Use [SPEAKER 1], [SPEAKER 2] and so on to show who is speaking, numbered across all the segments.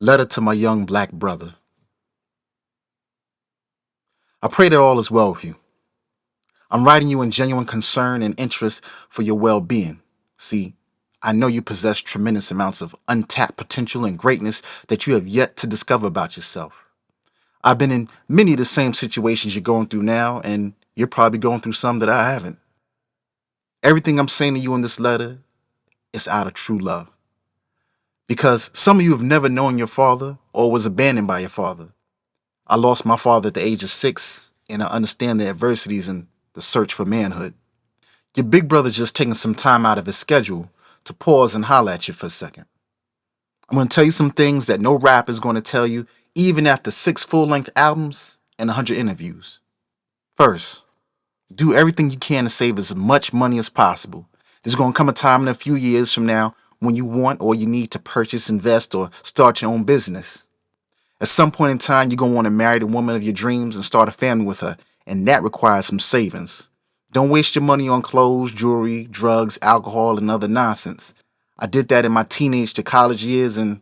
[SPEAKER 1] Letter to my young black brother. I pray that all is well with you. I'm writing you in genuine concern and interest for your well being. See, I know you possess tremendous amounts of untapped potential and greatness that you have yet to discover about yourself. I've been in many of the same situations you're going through now, and you're probably going through some that I haven't. Everything I'm saying to you in this letter is out of true love. Because some of you have never known your father or was abandoned by your father. I lost my father at the age of 6, and I understand the adversities and the search for manhood. Your big brother's just taking some time out of his schedule to pause and holler at you for a second. I'm going to tell you some things that no rapper is going to tell you, even after 6 full-length albums and 100 interviews. First, do everything you can to save as much money as possible. There's going to come a time in a few years from now when you want or you need to purchase, invest, or start your own business. At some point in time, you're going to want to marry the woman of your dreams and start a family with her, and that requires some savings. Don't waste your money on clothes, jewelry, drugs, alcohol, and other nonsense. I did that in my teenage to college years, and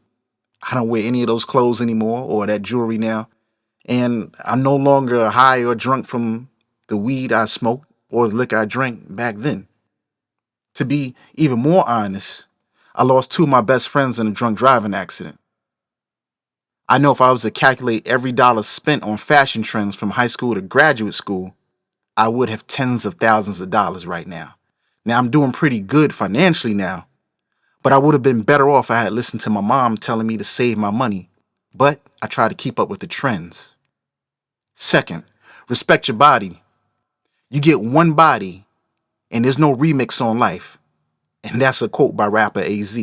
[SPEAKER 1] I don't wear any of those clothes anymore or that jewelry now. And I'm no longer high or drunk from the weed I smoked or the liquor I drank back then. To be even more honest, I lost 2 of my best friends in a drunk driving accident. I know if I was to calculate every dollar spent on fashion trends from high school to graduate school, I would have tens of thousands of dollars right now. Now, I'm doing pretty good financially now, but I would have been better off if I had listened to my mom telling me to save my money. But I try to keep up with the trends. Second, respect your body. You get one body, and there's no remix on life. And that's a quote by rapper AZ.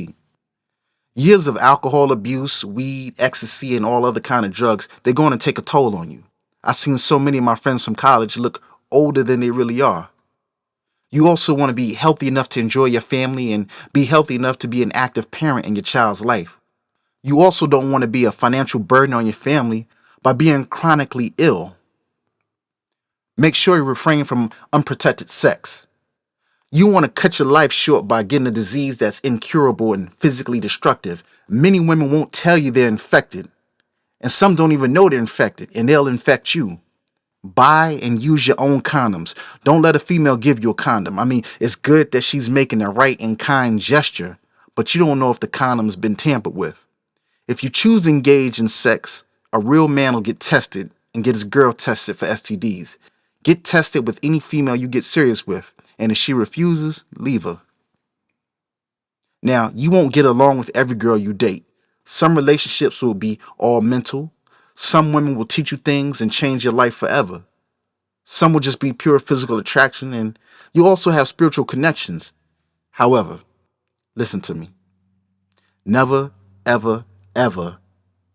[SPEAKER 1] Years of alcohol abuse, weed, ecstasy, and all other kind of drugs, they're going to take a toll on you. I've seen so many of my friends from college look older than they really are. You also want to be healthy enough to enjoy your family and be healthy enough to be an active parent in your child's life. You also don't want to be a financial burden on your family by being chronically ill. Make sure you refrain from unprotected sex. You want to cut your life short by getting a disease that's incurable and physically destructive. Many women won't tell you they're infected, and some don't even know they're infected, and they'll infect you. Buy and use your own condoms. Don't let a female give you a condom. I mean, it's good that she's making a right and kind gesture, but you don't know if the condom's been tampered with. If you choose to engage in sex, a real man will get tested and get his girl tested for STDs. Get tested with any female you get serious with, and if she refuses, leave her. Now, you won't get along with every girl you date. Some relationships will be all mental. Some women will teach you things and change your life forever. Some will just be pure physical attraction, and you also have spiritual connections. However, listen to me. Never, ever, ever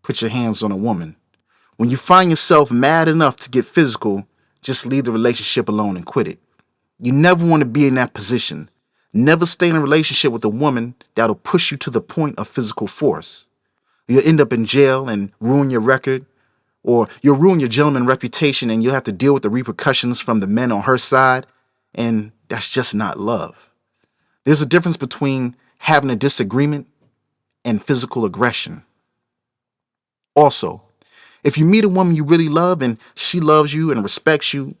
[SPEAKER 1] put your hands on a woman. When you find yourself mad enough to get physical, just leave the relationship alone and quit it. You never want to be in that position. Never stay in a relationship with a woman that'll push you to the point of physical force. You'll end up in jail and ruin your record, or you'll ruin your gentleman reputation and you'll have to deal with the repercussions from the men on her side, and that's just not love. There's a difference between having a disagreement and physical aggression. Also, if you meet a woman you really love and she loves you and respects you,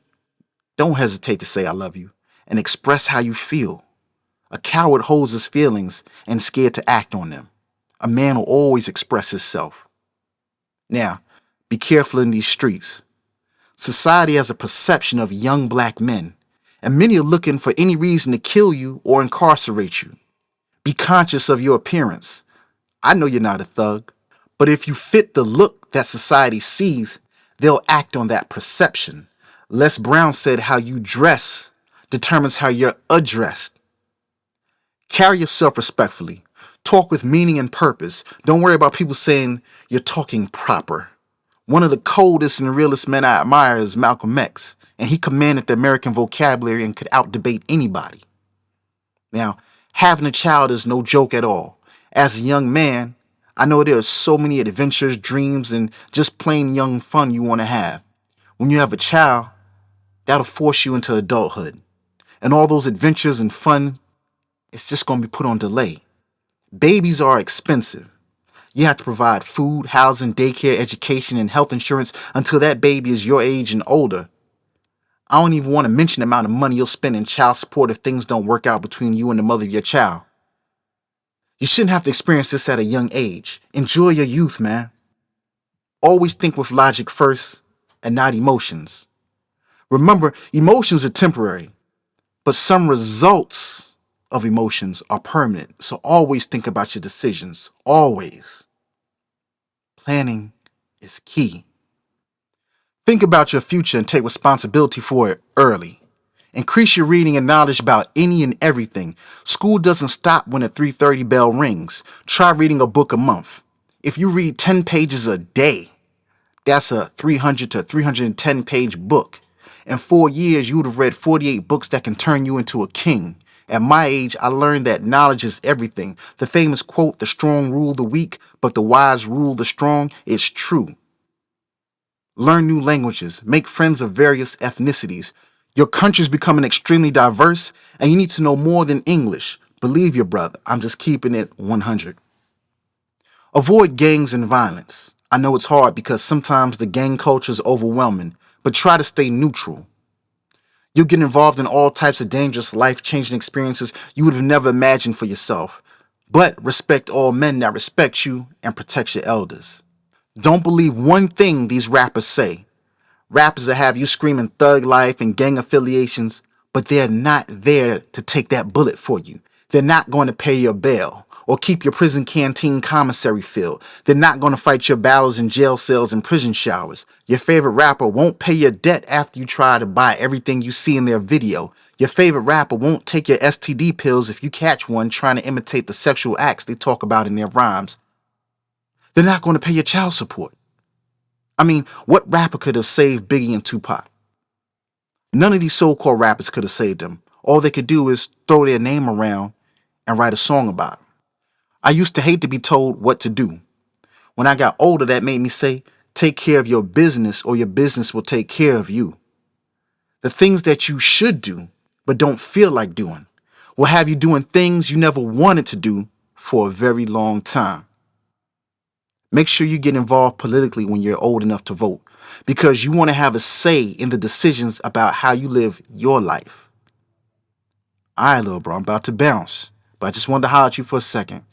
[SPEAKER 1] don't hesitate to say I love you and express how you feel. A coward holds his feelings and is scared to act on them. A man will always express himself. Now, be careful in these streets. Society has a perception of young black men, and many are looking for any reason to kill you or incarcerate you. Be conscious of your appearance. I know you're not a thug, but if you fit the look that society sees, they'll act on that perception. Les Brown said how you dress determines how you're addressed. Carry yourself respectfully. Talk with meaning and purpose. Don't worry about people saying you're talking proper. One of the coldest and realest men I admire is Malcolm X, and he commanded the American vocabulary and could outdebate anybody. Now, having a child is no joke at all. As a young man, I know there are so many adventures, dreams, and just plain young fun you want to have. When you have a child, that'll force you into adulthood. And all those adventures and fun, it's just going to be put on delay. Babies are expensive. You have to provide food, housing, daycare, education, and health insurance until that baby is your age and older. I don't even want to mention the amount of money you'll spend in child support if things don't work out between you and the mother of your child. You shouldn't have to experience this at a young age. Enjoy your youth, man. Always think with logic first and not emotions. Remember, emotions are temporary, but some results of emotions are permanent. So always think about your decisions. Always. Planning is key. Think about your future and take responsibility for it early. Increase your reading and knowledge about any and everything. School doesn't stop when the 3:30 bell rings. Try reading a book a month. If you read 10 pages a day, that's a 300 to 310 page book. In 4 years, you would have read 48 books that can turn you into a king. At my age, I learned that knowledge is everything. The famous quote, the strong rule the weak, but the wise rule the strong, is true. Learn new languages, make friends of various ethnicities. Your country's becoming extremely diverse, and you need to know more than English. Believe your brother, I'm just keeping it 100. Avoid gangs and violence. I know it's hard because sometimes the gang culture is overwhelming, but try to stay neutral. You'll get involved in all types of dangerous, life-changing experiences you would have never imagined for yourself. But respect all men that respect you and protect your elders. Don't believe one thing these rappers say. Rappers that have you screaming thug life and gang affiliations, but they're not there to take that bullet for you. They're not going to pay your bail or keep your prison canteen commissary filled. They're not going to fight your battles in jail cells and prison showers. Your favorite rapper won't pay your debt after you try to buy everything you see in their video. Your favorite rapper won't take your STD pills if you catch one trying to imitate the sexual acts they talk about in their rhymes. They're not going to pay your child support. I mean, what rapper could have saved Biggie and Tupac? None of these so-called rappers could have saved them. All they could do is throw their name around and write a song about them. I used to hate to be told what to do. When I got older, that made me say, take care of your business or your business will take care of you. The things that you should do but don't feel like doing will have you doing things you never wanted to do for a very long time. Make sure you get involved politically when you're old enough to vote because you want to have a say in the decisions about how you live your life. All right, little bro, I'm about to bounce, but I just wanted to holler at you for a second.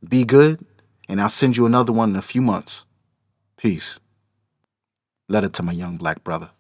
[SPEAKER 1] Be good, and I'll send you another one in a few months. Peace. Letter to my young black brother.